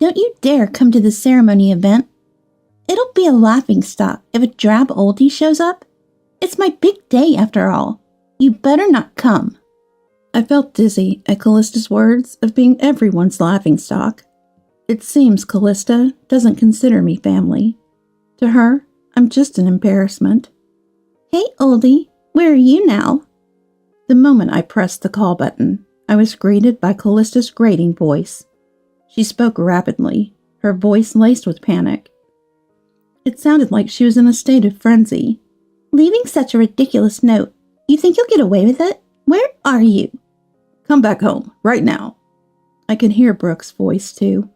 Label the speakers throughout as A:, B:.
A: Don't you dare come to the ceremony event. It'll be a laughingstock if a drab oldie shows up. It's my big day after all. You better not come. I felt dizzy at Callista's words of being everyone's laughingstock. It seems Callista doesn't consider me family. To her, I'm just an embarrassment. Hey, oldie, where are you now? The moment I pressed the call button, I was greeted by Callista's grating voice. She spoke rapidly, her voice laced with panic. It sounded like she was in a state of frenzy. Leaving such a ridiculous note. You think you'll get away with it? Where are you? Come back home, right now. I could hear Brooke's voice, too.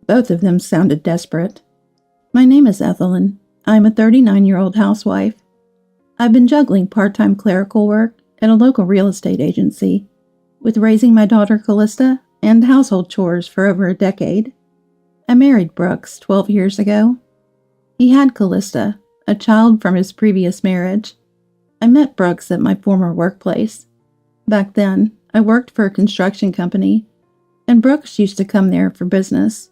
A: Both of them sounded desperate. My name is Ethelyn. I'm a 39-year-old housewife. I've been juggling part-time clerical work at a local real estate agency, with raising my daughter Callista and household chores for over a decade. I married Brooks 12 years ago. He had Callista, a child from his previous marriage. I met Brooks at my former workplace. Back then, I worked for a construction company, and Brooks used to come there for business.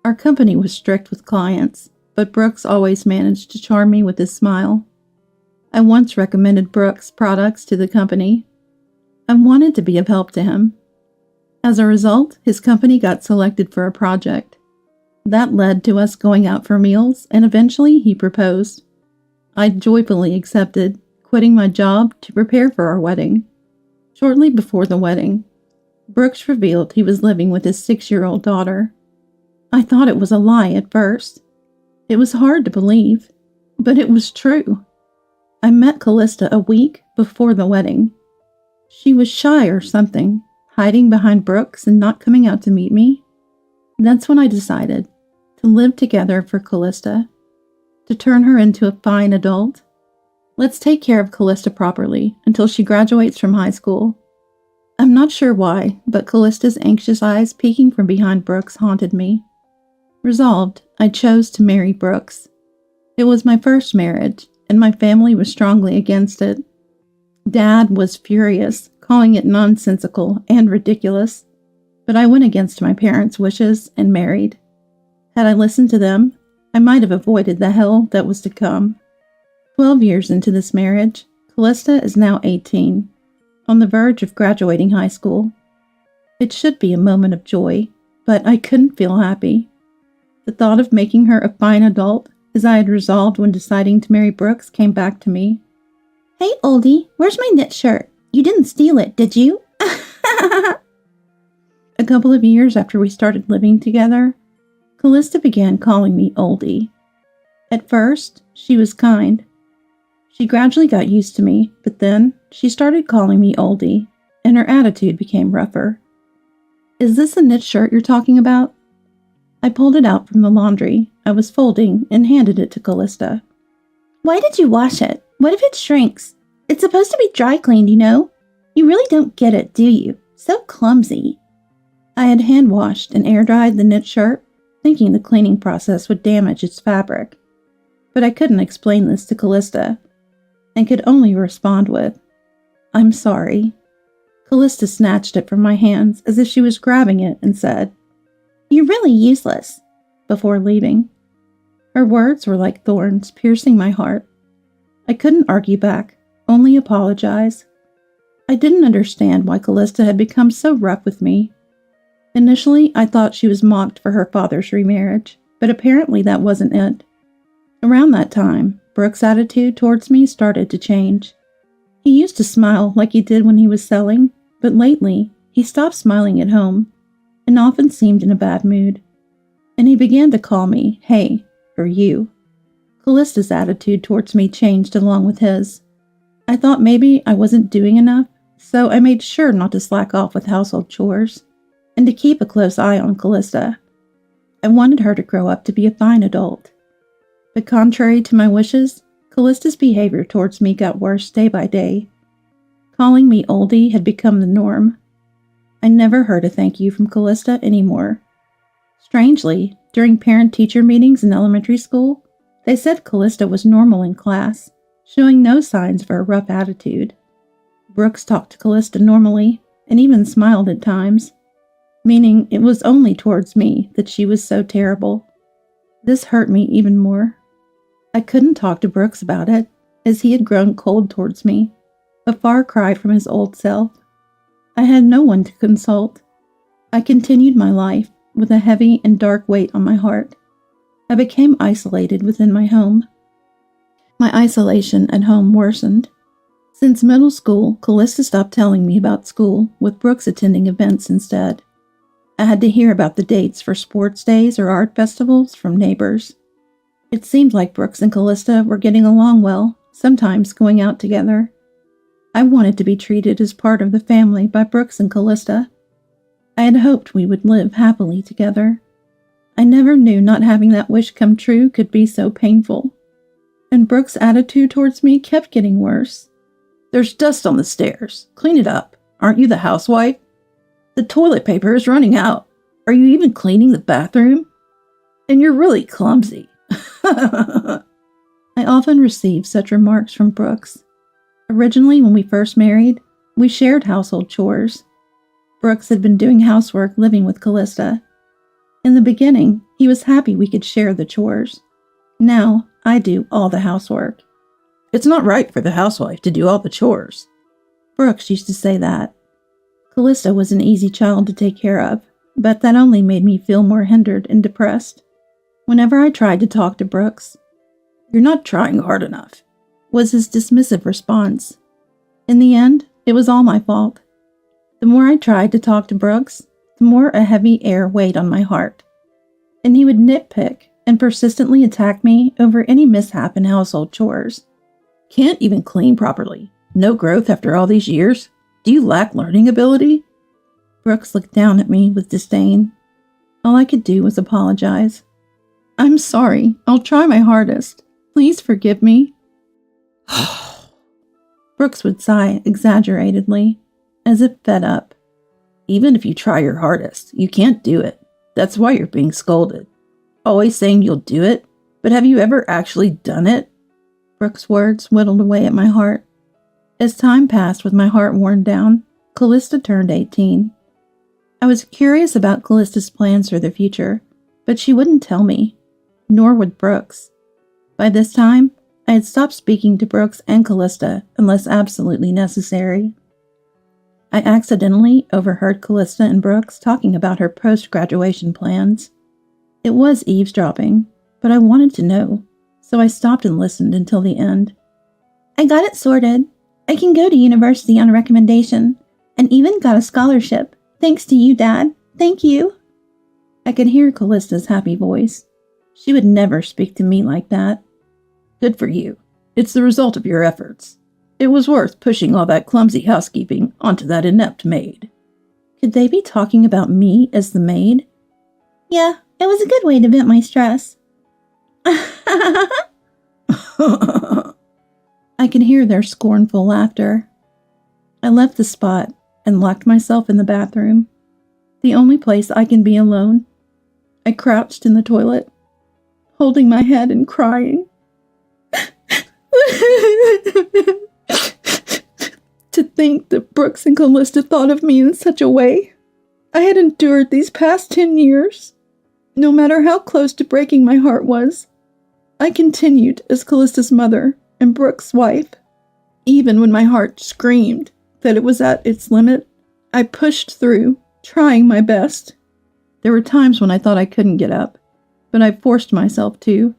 A: Our company was strict with clients, but Brooks always managed to charm me with his smile. I once recommended Brooks' products to the company. I wanted to be of help to him. As a result, his company got selected for a project. That led to us going out for meals, and eventually he proposed. I joyfully accepted, quitting my job to prepare for our wedding. Shortly before the wedding, Brooks revealed he was living with his 6-year-old daughter. I thought it was a lie at first. It was hard to believe, but it was true. I met Callista a week before the wedding. She was shy or something, hiding behind Brooks and not coming out to meet me. That's when I decided to live together for Callista, to turn her into a fine adult. Let's take care of Callista properly until she graduates from high school. I'm not sure why, but Callista's anxious eyes peeking from behind Brooks haunted me. Resolved, I chose to marry Brooks. It was my first marriage, and my family was strongly against it. Dad was furious, calling it nonsensical and ridiculous, but I went against my parents' wishes and married. Had I listened to them, I might have avoided the hell that was to come. 12 years into this marriage, Callista is now 18, on the verge of graduating high school. It should be a moment of joy, but I couldn't feel happy. The thought of making her a fine adult, as I had resolved when deciding to marry Brooks, came back to me. Hey, oldie, where's my knit shirt? You didn't steal it, did you? A couple of years after we started living together, Callista began calling me oldie. At first, she was kind. She gradually got used to me, but then she started calling me oldie, and her attitude became rougher. Is this a knit shirt you're talking about? I pulled it out from the laundry I was folding and handed it to Callista. Why did you wash it? What if it shrinks? It's supposed to be dry cleaned, you know. You really don't get it, do you? So clumsy. I had hand washed and air dried the knit shirt, thinking the cleaning process would damage its fabric. But I couldn't explain this to Callista, and could only respond with, I'm sorry. Callista snatched it from my hands as if she was grabbing it and said, You're really useless, before leaving. Her words were like thorns piercing my heart. I couldn't argue back, only apologize. I didn't understand why Callista had become so rough with me. Initially, I thought she was mocked for her father's remarriage, but apparently that wasn't it. Around that time, Brooks' attitude towards me started to change. He used to smile like he did when he was selling, but lately, he stopped smiling at home, and often seemed in a bad mood. And he began to call me, hey, or you. Callista's attitude towards me changed along with his. I thought maybe I wasn't doing enough, so I made sure not to slack off with household chores, and to keep a close eye on Callista. I wanted her to grow up to be a fine adult. But contrary to my wishes, Callista's behavior towards me got worse day by day. Calling me oldie had become the norm. I never heard a thank you from Callista anymore. Strangely, during parent-teacher meetings in elementary school, they said Callista was normal in class, showing no signs of a rough attitude. Brooks talked to Callista normally, and even smiled at times. meaning it was only towards me that she was so terrible. This hurt me even more. I couldn't talk to Brooks about it, as he had grown cold towards me, a far cry from his old self. I had no one to consult. I continued my life with a heavy and dark weight on my heart. I became isolated within my home. My isolation at home worsened. Since middle school, Callista stopped telling me about school, with Brooks attending events instead. I had to hear about the dates for sports days or art festivals from neighbors. It seemed like Brooks and Callista were getting along well, sometimes going out together. I wanted to be treated as part of the family by Brooks and Callista. I had hoped we would live happily together. I never knew not having that wish come true could be so painful. And Brooks' attitude towards me kept getting worse. "There's dust on the stairs. Clean it up. Aren't you the housewife? The toilet paper is running out. Are you even cleaning the bathroom? And you're really clumsy." I often received such remarks from Brooks. Originally, when we first married, we shared household chores. Brooks had been doing housework living with Callista. In the beginning, he was happy we could share the chores. Now, I do all the housework. "It's not right for the housewife to do all the chores." Brooks used to say that. Callista was an easy child to take care of, but that only made me feel more hindered and depressed. Whenever I tried to talk to Brooks, "You're not trying hard enough," was his dismissive response. In the end, it was all my fault. The more I tried to talk to Brooks, the more a heavy air weighed on my heart. And he would nitpick and persistently attack me over any mishap in household chores. "Can't even clean properly. No growth after all these years. Do you lack learning ability?" Brooks looked down at me with disdain. All I could do was apologize. "I'm sorry. I'll try my hardest. Please forgive me." Brooks would sigh exaggeratedly, as if fed up. "Even if you try your hardest, you can't do it. That's why you're being scolded. Always saying you'll do it, but have you ever actually done it?" Brooks' words whittled away at my heart. As time passed with my heart worn down, Callista turned 18. I was curious about Callista's plans for the future, but she wouldn't tell me, nor would Brooks. By this time, I had stopped speaking to Brooks and Callista unless absolutely necessary. I accidentally overheard Callista and Brooks talking about her post-graduation plans. It was eavesdropping, but I wanted to know, so I stopped and listened until the end. "I got it sorted. I can go to university on recommendation, and even got a scholarship. Thanks to you, Dad. Thank you." I could hear Callista's happy voice. She would never speak to me like that. "Good for you. It's the result of your efforts. It was worth pushing all that clumsy housekeeping onto that inept maid." Could they be talking about me as the maid? "Yeah, it was a good way to vent my stress." I could hear their scornful laughter. I left the spot and locked myself in the bathroom, the only place I can be alone. I crouched in the toilet, holding my head and crying. To think that Brooks and Callista thought of me in such a way. I had endured these past 10 years. No matter how close to breaking my heart was, I continued as Callista's mother and Brooks' wife. Even when my heart screamed that it was at its limit, I pushed through, trying my best. There were times when I thought I couldn't get up, but I forced myself to,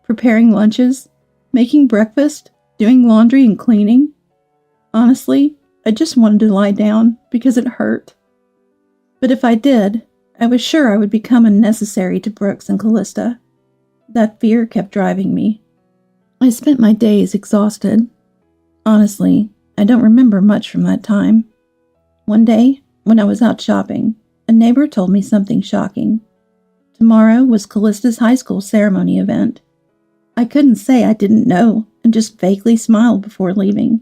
A: preparing lunches, making breakfast, doing laundry and cleaning. Honestly, I just wanted to lie down because it hurt. But if I did, I was sure I would become unnecessary to Brooks and Callista. That fear kept driving me. I spent my days exhausted. Honestly, I don't remember much from that time. One day, when I was out shopping, a neighbor told me something shocking. Tomorrow was Callista's high school ceremony event. I couldn't say I didn't know and just vaguely smiled before leaving.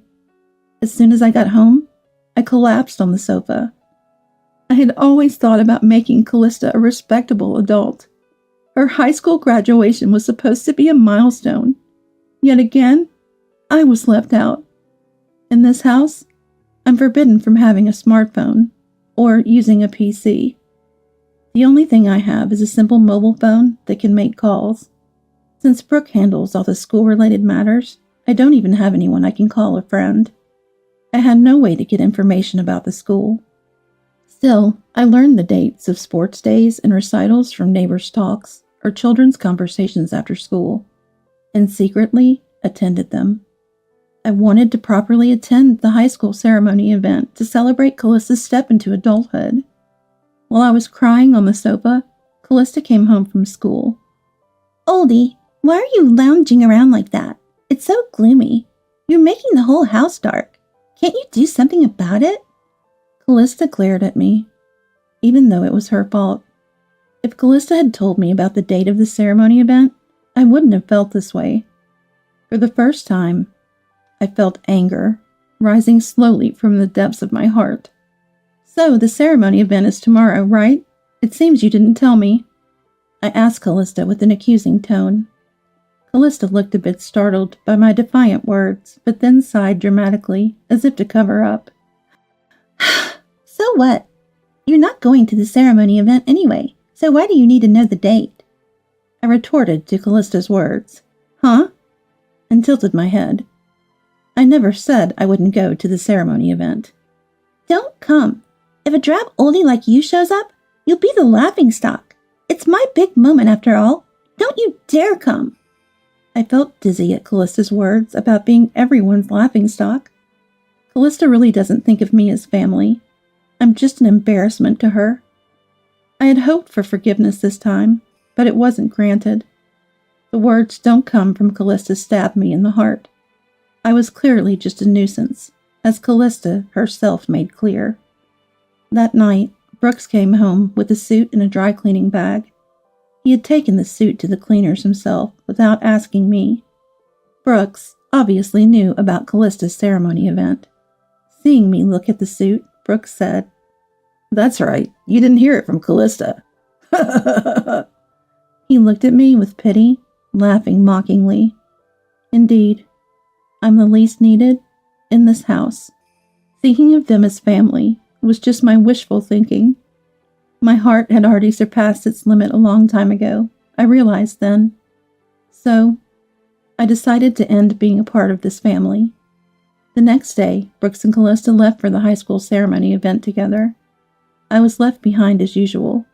A: As soon as I got home, I collapsed on the sofa. I had always thought about making Callista a respectable adult. Her high school graduation was supposed to be a milestone. Yet again, I was left out. In this house, I'm forbidden from having a smartphone or using a PC. The only thing I have is a simple mobile phone that can make calls. Since Brooke handles all the school-related matters, I don't even have anyone I can call a friend. I had no way to get information about the school. Still, I learned the dates of sports days and recitals from neighbors' talks or children's conversations after school, and secretly attended them. I wanted to properly attend the high school ceremony event to celebrate Callista's step into adulthood. While I was crying on the sofa, Callista came home from school. "Oldie, why are you lounging around like that? It's so gloomy. You're making the whole house dark. Can't you do something about it?" Callista glared at me, even though it was her fault. If Callista had told me about the date of the ceremony event, I wouldn't have felt this way. For the first time, I felt anger rising slowly from the depths of my heart. "So, the ceremony event is tomorrow, right? It seems you didn't tell me," I asked Callista with an accusing tone. Callista looked a bit startled by my defiant words, but then sighed dramatically, as if to cover up. "So what? You're not going to the ceremony event anyway, so why do you need to know the date?" I retorted to Callista's words. "Huh?" and tilted my head. I never said I wouldn't go to the ceremony event. "Don't come. If a drab oldie like you shows up, you'll be the laughingstock. It's my big moment after all. Don't you dare come." I felt dizzy at Callista's words about being everyone's laughingstock. Callista really doesn't think of me as family. I'm just an embarrassment to her. I had hoped for forgiveness this time, but it wasn't granted. The words "don't come" from Callista stabbed me in the heart. I was clearly just a nuisance, as Callista herself made clear. That night, Brooks came home with a suit and a dry cleaning bag. He had taken the suit to the cleaners himself without asking me. Brooks obviously knew about Callista's ceremony event. Seeing me look at the suit, Brooks said, "That's right, you didn't hear it from Callista." He looked at me with pity, laughing mockingly. Indeed, I'm the least needed in this house. Thinking of them as family was just my wishful thinking. My heart had already surpassed its limit a long time ago, I realized then. So, I decided to end being a part of this family. The next day, Brooks and Callista left for the high school ceremony event together. I was left behind as usual.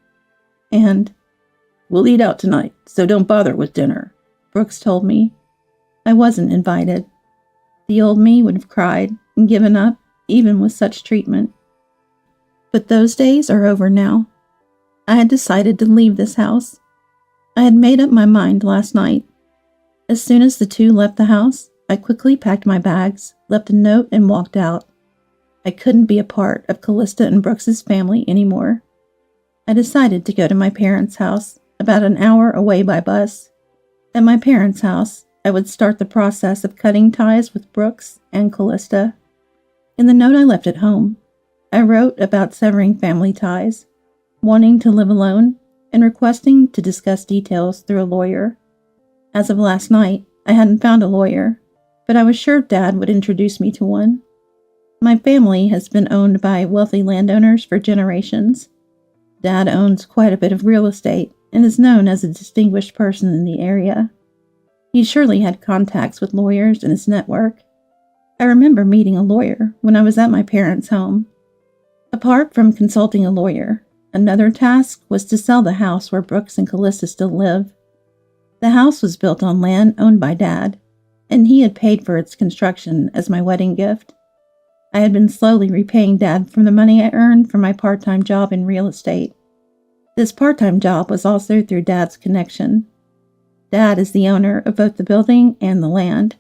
A: And, "We'll eat out tonight, so don't bother with dinner," Brooks told me. I wasn't invited. The old me would have cried and given up, even with such treatment. But those days are over now. I had decided to leave this house. I had made up my mind last night. As soon as the two left the house, I quickly packed my bags, left a note, and walked out. I couldn't be a part of Callista and Brooks's family anymore. I decided to go to my parents' house, about an hour away by bus. At my parents' house, I would start the process of cutting ties with Brooks and Callista. In the note I left at home, I wrote about severing family ties, wanting to live alone, and requesting to discuss details through a lawyer. As of last night, I hadn't found a lawyer, but I was sure Dad would introduce me to one. My family has been owned by wealthy landowners for generations. Dad owns quite a bit of real estate and is known as a distinguished person in the area. He surely had contacts with lawyers in his network. I remember meeting a lawyer when I was at my parents' home. Apart from consulting a lawyer, another task was to sell the house where Brooks and Callista still live. The house was built on land owned by Dad, and he had paid for its construction as my wedding gift. I had been slowly repaying Dad from the money I earned from my part-time job in real estate. This part-time job was also through Dad's connection. Dad is the owner of both the building and the land.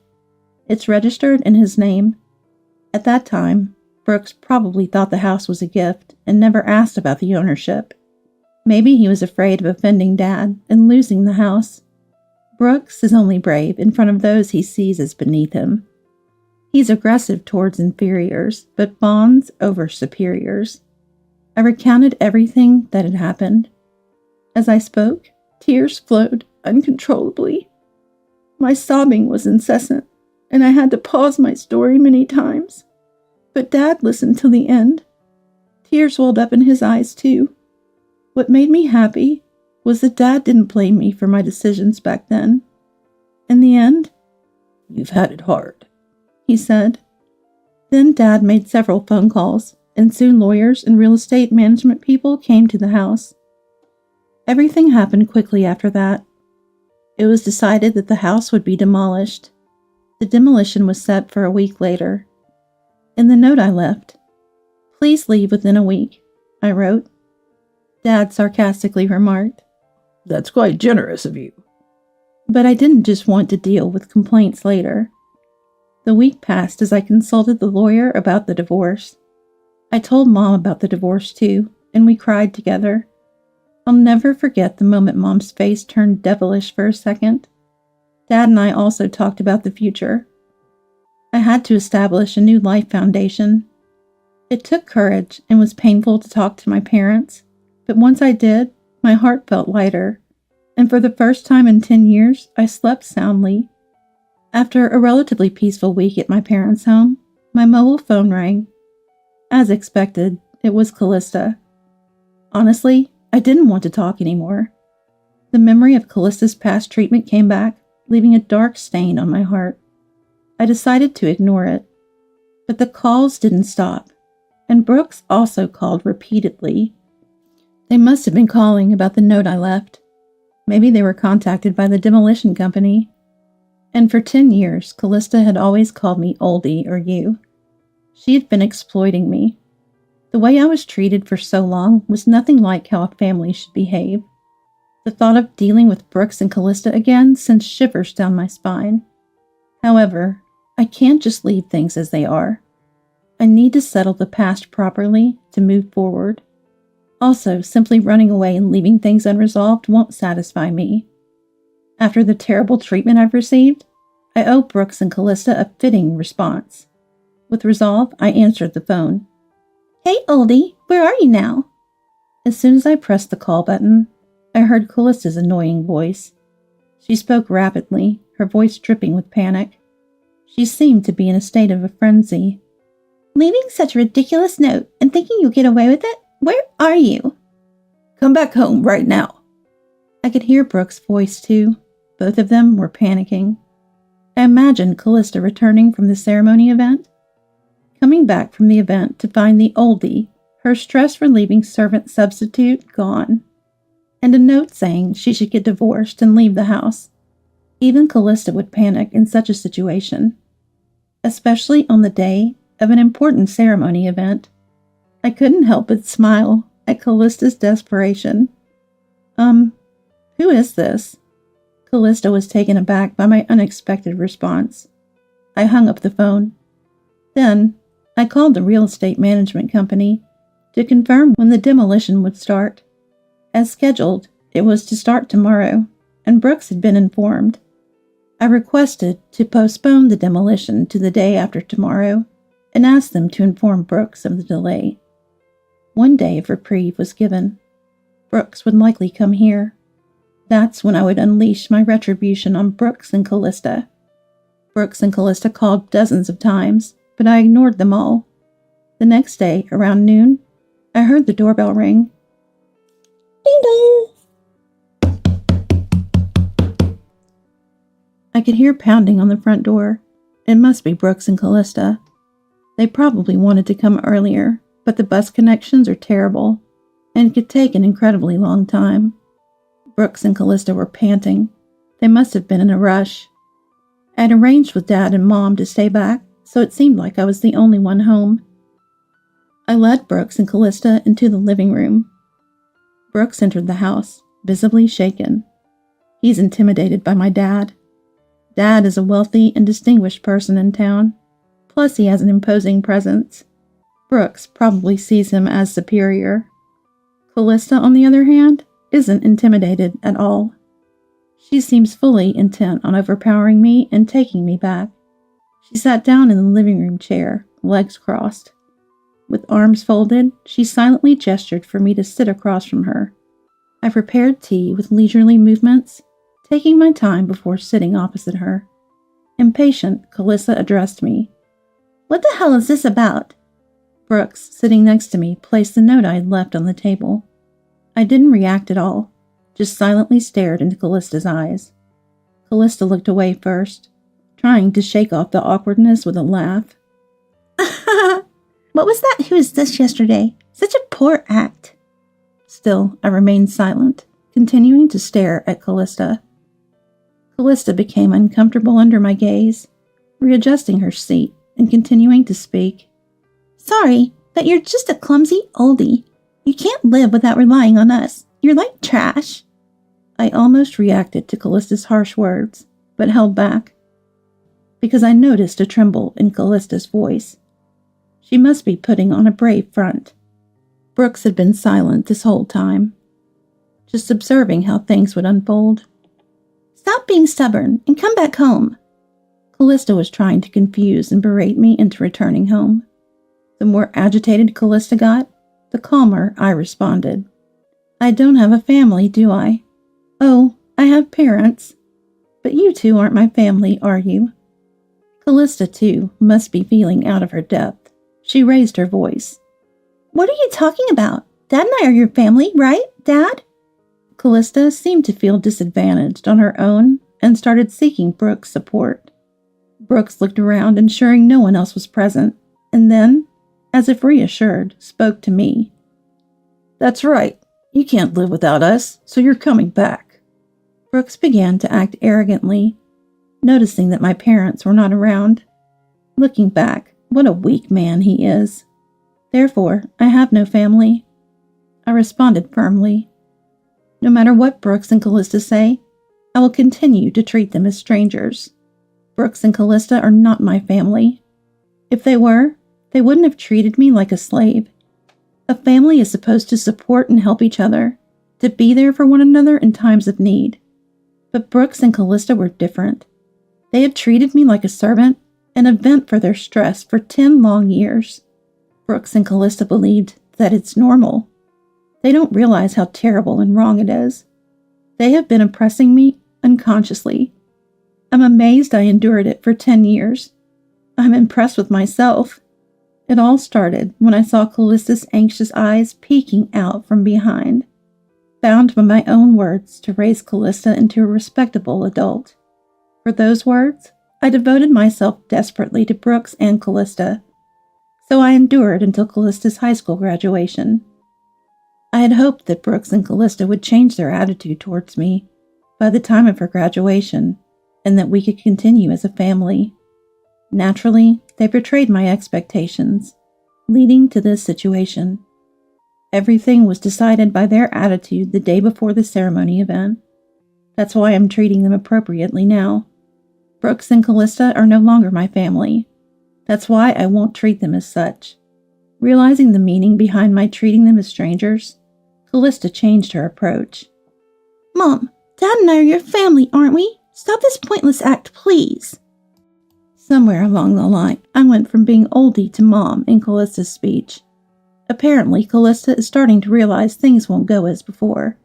A: It's registered in his name. At that time, Brooks probably thought the house was a gift and never asked about the ownership. Maybe he was afraid of offending Dad and losing the house. Brooks is only brave in front of those he sees as beneath him. He's aggressive towards inferiors, but fawns over superiors. I recounted everything that had happened. As I spoke, tears flowed uncontrollably. My sobbing was incessant, and I had to pause my story many times. But Dad listened till the end. Tears welled up in his eyes, too. What made me happy was that Dad didn't blame me for my decisions back then. In the end,
B: "You've had it hard,"
A: he said. Then Dad made several phone calls, and soon lawyers and real estate management people came to the house. Everything happened quickly after that. It was decided that the house would be demolished. The demolition was set for a week later. In the note I left, "Please leave within a week," I wrote. Dad sarcastically remarked,
B: "That's quite generous of you."
A: But I didn't just want to deal with complaints later. The week passed as I consulted the lawyer about the divorce. I told Mom about the divorce too, and we cried together. I'll never forget the moment Mom's face turned devilish for a second. Dad and I also talked about the future. I had to establish a new life foundation. It took courage and was painful to talk to my parents, but once I did, my heart felt lighter, and for the first time in 10 years, I slept soundly. After a relatively peaceful week at my parents' home, my mobile phone rang. As expected, it was Callista. Honestly, I didn't want to talk anymore. The memory of Callista's past treatment came back, leaving a dark stain on my heart. I decided to ignore it. But the calls didn't stop, and Brooks also called repeatedly. They must have been calling about the note I left. Maybe they were contacted by the demolition company. And for 10 years, Callista had always called me oldie or you. She had been exploiting me. The way I was treated for so long was nothing like how a family should behave. The thought of dealing with Brooks and Callista again sent shivers down my spine. However, I can't just leave things as they are. I need to settle the past properly to move forward. Also, simply running away and leaving things unresolved won't satisfy me. After the terrible treatment I've received, I owe Brooks and Callista a fitting response. With resolve, I answered the phone. "Hey, oldie, where are you now?" As soon as I pressed the call button, I heard Callista's annoying voice. She spoke rapidly, her voice dripping with panic. She seemed to be in a state of a frenzy. "Leaving such a ridiculous note and thinking you'll get away with it? Where are you?"
B: "Come back home right now."
A: I could hear Brooks' voice too. Both of them were panicking. I imagined Callista returning from the ceremony event. Coming back from the event to find the oldie, her stress-relieving servant substitute, gone. And a note saying she should get divorced and leave the house. Even Callista would panic in such a situation. Especially on the day of an important ceremony event. I couldn't help but smile at Callista's desperation. Who is this?" Callista was taken aback by my unexpected response. I hung up the phone. Then, I called the real estate management company to confirm when the demolition would start. As scheduled, it was to start tomorrow, and Brooks had been informed. I requested to postpone the demolition to the day after tomorrow and asked them to inform Brooks of the delay. 1 day of reprieve was given. Brooks would likely come here. That's when I would unleash my retribution on Brooks and Callista. Brooks and Callista called dozens of times, but I ignored them all. The next day, around noon, I heard the doorbell ring. Ding dong! I could hear pounding on the front door. It must be Brooks and Callista. They probably wanted to come earlier, but the bus connections are terrible, and it could take an incredibly long time. Brooks and Callista were panting. They must have been in a rush. I had arranged with Dad and Mom to stay back, so it seemed like I was the only one home. I led Brooks and Callista into the living room. Brooks entered the house, visibly shaken. He's intimidated by my dad. Dad is a wealthy and distinguished person in town, plus he has an imposing presence. Brooks probably sees him as superior. Callista, on the other hand, isn't intimidated at all. She seems fully intent on overpowering me and taking me back. She sat down in the living room chair, legs crossed. With arms folded, she silently gestured for me to sit across from her. I prepared tea with leisurely movements, taking my time before sitting opposite her. Impatient, Callista addressed me. "What the hell is this about?" Brooks, sitting next to me, placed the note I had left on the table. I didn't react at all, just silently stared into Callista's eyes. Callista looked away first, trying to shake off the awkwardness with a laugh. What was that "who is this" yesterday? Such a poor act. Still, I remained silent, continuing to stare at Callista. Callista became uncomfortable under my gaze, readjusting her seat and continuing to speak. Sorry, but you're just a clumsy oldie. You can't live without relying on us. You're like trash. I almost reacted to Callista's harsh words, but held back, because I noticed a tremble in Callista's voice. She must be putting on a brave front. Brooks had been silent this whole time, just observing how things would unfold. Stop being stubborn and come back home. Callista was trying to confuse and berate me into returning home. The more agitated Callista got, the calmer I responded. I don't have a family, do I? Oh, I have parents. But you two aren't my family, are you? Callista, too, must be feeling out of her depth. She raised her voice. What are you talking about? Dad and I are your family, right, Dad? Callista seemed to feel disadvantaged on her own and started seeking Brooks' support. Brooks looked around, ensuring no one else was present, and then, as if reassured, spoke to me.
B: That's right. You can't live without us, so you're coming back.
A: Brooks began to act arrogantly, noticing that my parents were not around. Looking back, what a weak man he is. Therefore, I have no family. I responded firmly. No matter what Brooks and Callista say, I will continue to treat them as strangers. Brooks and Callista are not my family. If they were, they wouldn't have treated me like a slave. A family is supposed to support and help each other, to be there for one another in times of need. But Brooks and Callista were different. They had treated me like a servant, and a vent for their stress for 10 long years. Brooks and Callista believed that it's normal. They don't realize how terrible and wrong it is. They have been oppressing me unconsciously. I'm amazed I endured it for 10 years. I'm impressed with myself. It all started when I saw Callista's anxious eyes peeking out from behind, bound by my own words to raise Callista into a respectable adult. For those words, I devoted myself desperately to Brooks and Callista, so I endured until Callista's high school graduation. I had hoped that Brooks and Callista would change their attitude towards me by the time of her graduation, and that we could continue as a family. Naturally, they betrayed my expectations, leading to this situation. Everything was decided by their attitude the day before the ceremony event. That's why I'm treating them appropriately now. Brooks and Callista are no longer my family. That's why I won't treat them as such. Realizing the meaning behind my treating them as strangers, Callista changed her approach. Mom, Dad and I are your family, aren't we? Stop this pointless act, please. Somewhere along the line, I went from being oldie to mom in Callista's speech. Apparently, Callista is starting to realize things won't go as before.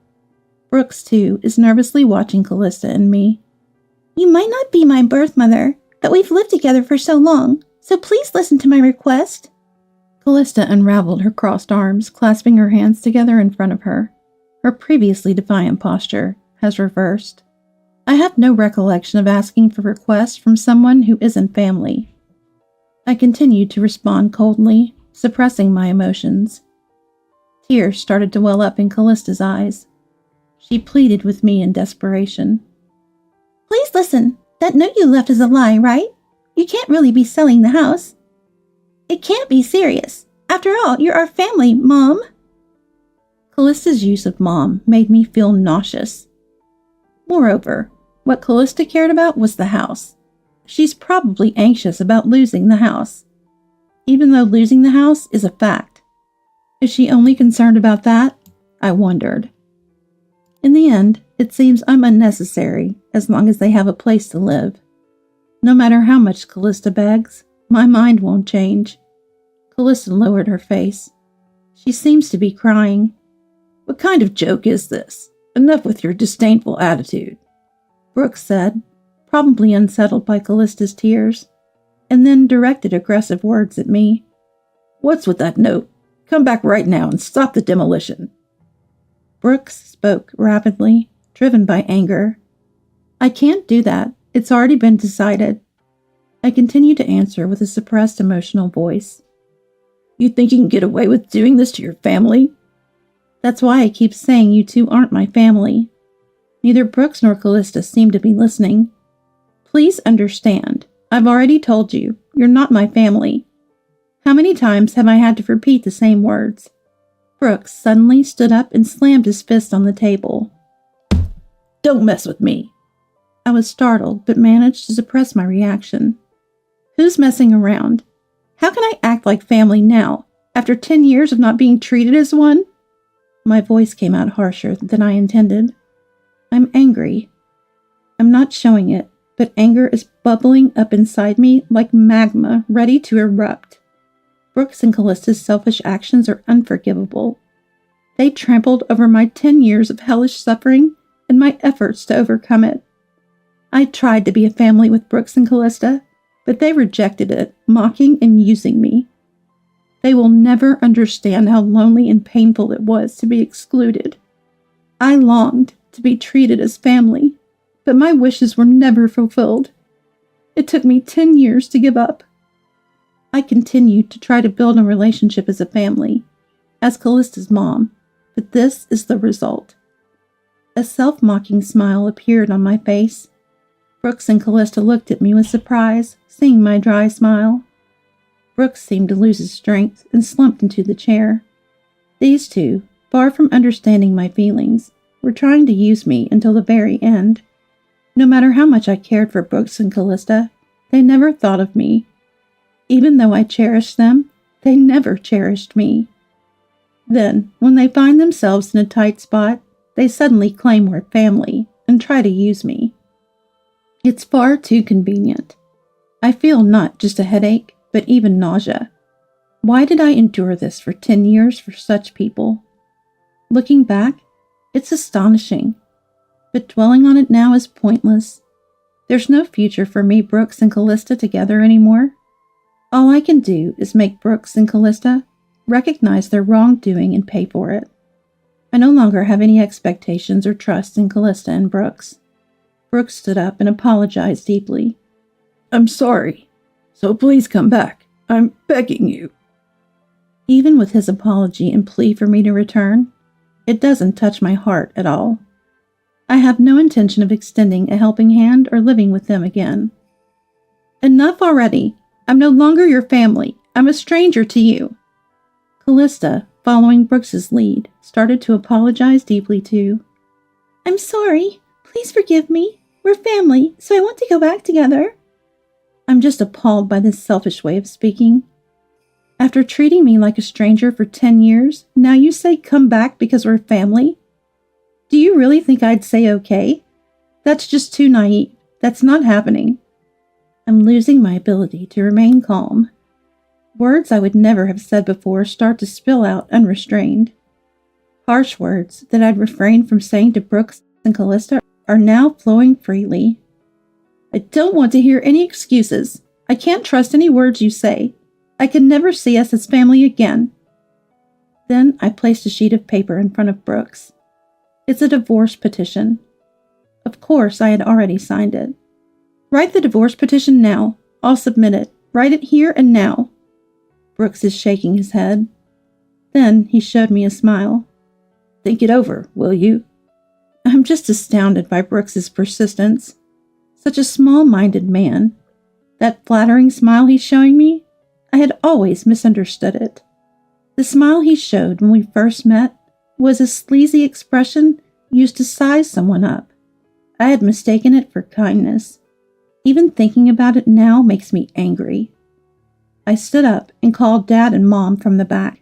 A: Brooks, too, is nervously watching Callista and me. You might not be my birth mother, but we've lived together for so long, so please listen to my request. Callista unraveled her crossed arms, clasping her hands together in front of her. Her previously defiant posture has reversed. I have no recollection of asking for requests from someone who isn't family. I continued to respond coldly, suppressing my emotions. Tears started to well up in Callista's eyes. She pleaded with me in desperation. Please listen. That note you left is a lie, right? You can't really be selling the house. It can't be serious. After all, you're our family, Mom. Callista's use of Mom made me feel nauseous. Moreover, what Callista cared about was the house. She's probably anxious about losing the house, even though losing the house is a fact. Is she only concerned about that? I wondered. In the end, it seems I'm unnecessary as long as they have a place to live. No matter how much Callista begs, my mind won't change. Callista lowered her face. She seems to be crying.
B: What kind of joke is this? Enough with your disdainful attitude,
A: Brooks said, probably unsettled by Callista's tears, and then directed aggressive words at me.
B: What's with that note? Come back right now and stop the demolition.
A: Brooks spoke rapidly, driven by anger. I can't do that. It's already been decided. I continued to answer with a suppressed emotional voice.
B: You think you can get away with doing this to your family?
A: That's why I keep saying you two aren't my family. Neither Brooks nor Callista seem to be listening. Please understand. I've already told you, you're not my family. How many times have I had to repeat the same words? Brooks suddenly stood up and slammed his fist on the table.
B: Don't mess with me.
A: I was startled, but managed to suppress my reaction. Who's messing around? How can I act like family now, after 10 years of not being treated as one? My voice came out harsher than I intended. I'm angry. I'm not showing it, but anger is bubbling up inside me like magma ready to erupt. Brooks and Callista's selfish actions are unforgivable. They trampled over my 10 years of hellish suffering and my efforts to overcome it. I tried to be a family with Brooks and Callista, but they rejected it, mocking and using me. They will never understand how lonely and painful it was to be excluded. I longed to be treated as family, but my wishes were never fulfilled. It took me 10 years to give up. I continued to try to build a relationship as a family, as Callista's mom, but this is the result. A self-mocking smile appeared on my face. Brooks and Callista looked at me with surprise, seeing my dry smile. Brooks seemed to lose his strength and slumped into the chair. These two, far from understanding my feelings, were trying to use me until the very end. No matter how much I cared for Brooks and Callista, they never thought of me. Even though I cherished them, they never cherished me. Then, when they find themselves in a tight spot, they suddenly claim we're family and try to use me. It's far too convenient. I feel not just a headache, but even nausea. Why did I endure this for 10 years for such people? Looking back, it's astonishing. But dwelling on it now is pointless. There's no future for me, Brooks, and Callista together anymore. All I can do is make Brooks and Callista recognize their wrongdoing and pay for it. I no longer have any expectations or trust in Callista and Brooks. Brooks stood up and apologized deeply.
B: I'm sorry, so please come back. I'm begging you.
A: Even with his apology and plea for me to return, it doesn't touch my heart at all. I have no intention of extending a helping hand or living with them again. Enough already. I'm no longer your family. I'm a stranger to you. Callista, following Brooks's lead, started to apologize deeply too. I'm sorry. Please forgive me. We're family, so I want to go back together. I'm just appalled by this selfish way of speaking. After treating me like a stranger for 10 years, now you say come back because we're family? Do you really think I'd say okay? That's just too naive. That's not happening. I'm losing my ability to remain calm. Words I would never have said before start to spill out unrestrained. Harsh words that I'd refrained from saying to Brooks and Callista are now flowing freely. I don't want to hear any excuses. I can't trust any words you say. I can never see us as family again. Then I placed a sheet of paper in front of Brooks. It's a divorce petition. Of course, I had already signed it. Write the divorce petition now. I'll submit it. Write it here and now. Brooks is shaking his head. Then he showed me a smile.
B: Think it over, will you?
A: I'm just astounded by Brooks's persistence. Such a small-minded man. That flattering smile he's showing me, I had always misunderstood it. The smile he showed when we first met was a sleazy expression used to size someone up. I had mistaken it for kindness. Even thinking about it now makes me angry. I stood up and called Dad and Mom from the back.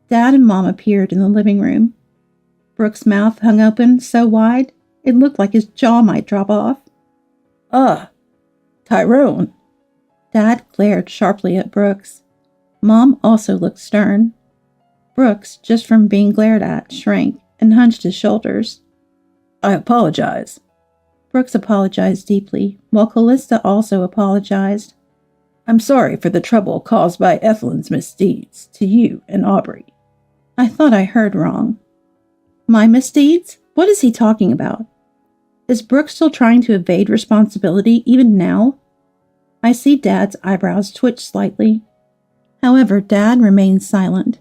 A: Dad and Mom appeared in the living room. Brooks' mouth hung open so wide, it looked like his jaw might drop off.
B: Tyrone.
A: Dad glared sharply at Brooks. Mom also looked stern. Brooks, just from being glared at, shrank and hunched his shoulders.
B: I apologize.
A: Brooks apologized deeply, while Callista also apologized.
B: I'm sorry for the trouble caused by Ethelyn's misdeeds to you and Aubrey.
A: I thought I heard wrong. My misdeeds? What is he talking about? Is Brooke still trying to evade responsibility even now? I see Dad's eyebrows twitch slightly. However, Dad remains silent.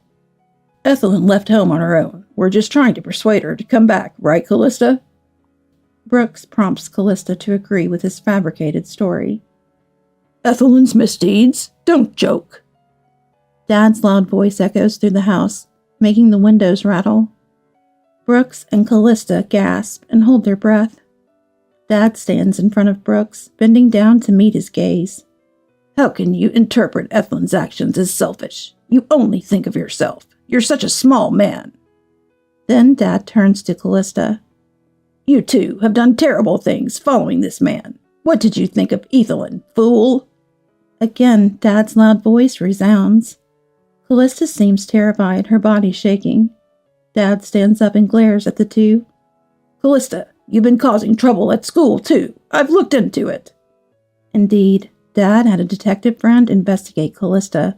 B: Ethelyn left home on her own. We're just trying to persuade her to come back, right, Callista?
A: Brooks prompts Callista to agree with his fabricated story.
B: Ethelyn's misdeeds? Don't joke.
A: Dad's loud voice echoes through the house, making the windows rattle. Brooks and Callista gasp and hold their breath. Dad stands in front of Brooks, bending down to meet his gaze.
B: How can you interpret Ethelyn's actions as selfish? You only think of yourself. You're such a small man.
A: Then Dad turns to Callista.
B: You two have done terrible things following this man. What did you think of Ethelyn, fool?
A: Again, Dad's loud voice resounds. Callista seems terrified, her body shaking. Dad stands up and glares at the two.
B: Callista, you've been causing trouble at school, too. I've looked into it.
A: Indeed, Dad had a detective friend investigate Callista,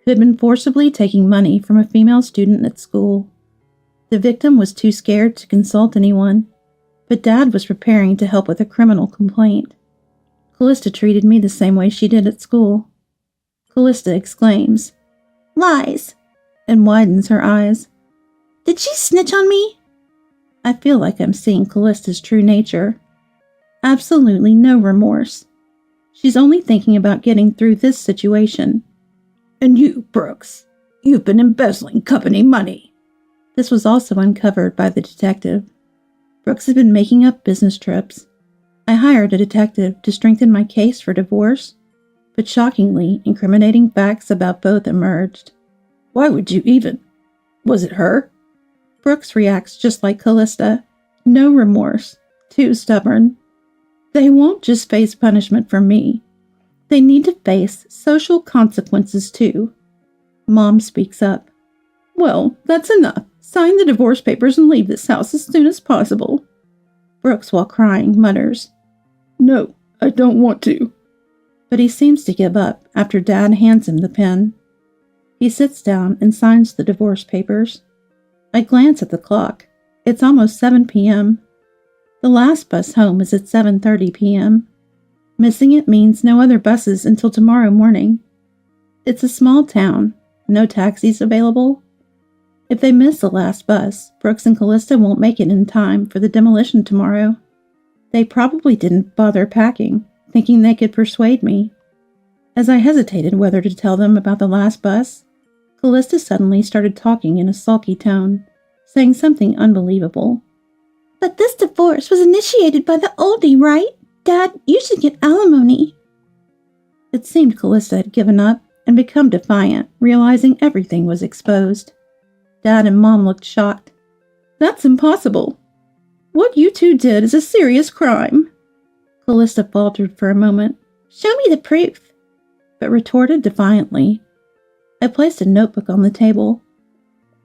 A: who had been forcibly taking money from a female student at school. The victim was too scared to consult anyone, but Dad was preparing to help with a criminal complaint. Callista treated me the same way she did at school. Callista exclaims, "Lies!" and widens her eyes. "Did she snitch on me?" I feel like I'm seeing Callista's true nature. Absolutely no remorse. She's only thinking about getting through this situation.
B: And you, Brooks, you've been embezzling company money.
A: This was also uncovered by the detective. Brooks had been making up business trips. I hired a detective to strengthen my case for divorce, but shockingly, incriminating facts about both emerged.
B: Why would you even? Was it her?
A: Brooks reacts just like Callista. No remorse. Too stubborn. They won't just face punishment from me. They need to face social consequences too. Mom speaks up.
B: Well, that's enough. Sign the divorce papers and leave this house as soon as possible.
A: Brooks, while crying, mutters,
B: No, I don't want to.
A: But he seems to give up after Dad hands him the pen. He sits down and signs the divorce papers. I glance at the clock. It's almost 7 p.m. The last bus home is at 7:30 p.m. Missing it means no other buses until tomorrow morning. It's a small town, no taxis available. If they miss the last bus, Brooks and Callista won't make it in time for the demolition tomorrow. They probably didn't bother packing, thinking they could persuade me. As I hesitated whether to tell them about the last bus, Callista suddenly started talking in a sulky tone, saying something unbelievable. But this divorce was initiated by the oldie, right? Dad, you should get alimony. It seemed Callista had given up and become defiant, realizing everything was exposed. Dad and Mom looked shocked.
B: That's impossible. What you two did is a serious crime.
A: Callista faltered for a moment. Show me the proof, but retorted defiantly. I placed a notebook on the table.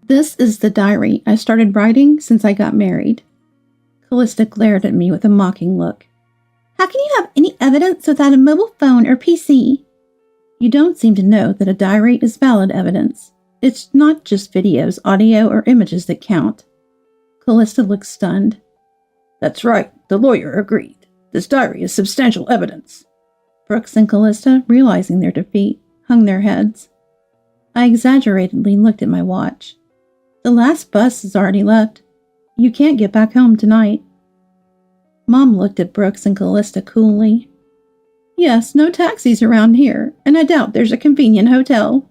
A: This is the diary I started writing since I got married. Callista glared at me with a mocking look. How can you have any evidence without a mobile phone or PC? You don't seem to know that a diary is valid evidence. It's not just videos, audio, or images that count. Callista looked stunned.
B: That's right, the lawyer agreed. This diary is substantial evidence.
A: Brooks and Callista, realizing their defeat, hung their heads. I exaggeratedly looked at my watch. The last bus has already left. You can't get back home tonight. Mom looked at Brooks and Callista coolly.
B: Yes, no taxis around here, and I doubt there's a convenient hotel.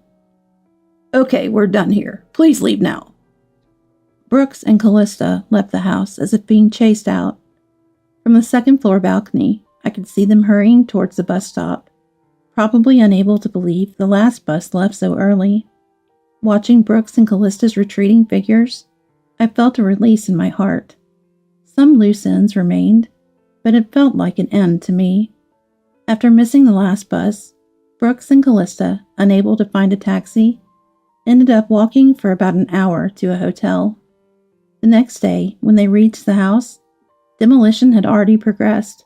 B: Okay, we're done here. Please leave now.
A: Brooks and Callista left the house as if being chased out. From the second-floor balcony, I could see them hurrying towards the bus stop, probably unable to believe the last bus left so early. Watching Brooks and Callista's retreating figures, I felt a release in my heart. Some loose ends remained, but it felt like an end to me. After missing the last bus, Brooks and Callista, unable to find a taxi, ended up walking for about an hour to a hotel. The next day, when they reached the house, demolition had already progressed,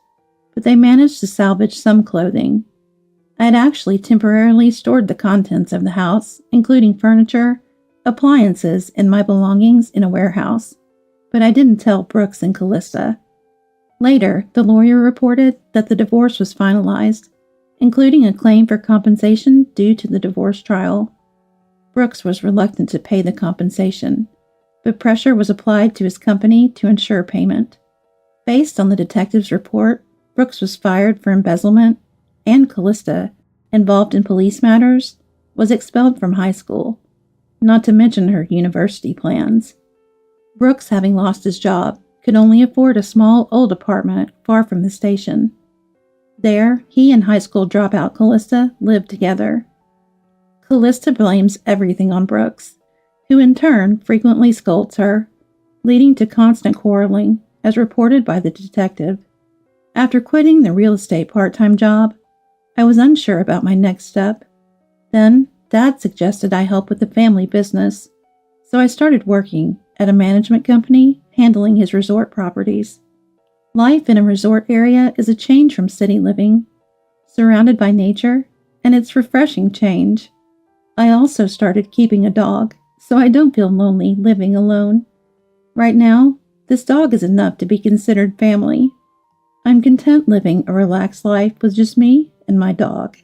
A: but they managed to salvage some clothing. I had actually temporarily stored the contents of the house, including furniture, appliances, and my belongings in a warehouse,
B: but I didn't tell Brooks and Callista. Later, the lawyer reported that the divorce was finalized, including a claim for compensation due to the divorce trial. Brooks was reluctant to pay the compensation, but pressure was applied to his company to ensure payment. Based on the detective's report, Brooks was fired for embezzlement, and Callista, involved in police matters, was expelled from high school, not to mention her university plans. Brooks, having lost his job, could only afford a small old apartment far from the station. There, he and high school dropout Callista lived together. Callista blames everything on Brooks, who in turn frequently scolds her, leading to constant quarreling, as reported by the detective. After quitting the real estate part-time job, I was unsure about my next step. Then, Dad suggested I help with the family business, so I started working at a management company handling his resort properties. Life in a resort area is a change from city living, surrounded by nature, and it's refreshing change. I also started keeping a dog, so I don't feel lonely living alone. Right now, this dog is enough to be considered family. I'm content living a relaxed life with just me and my dog.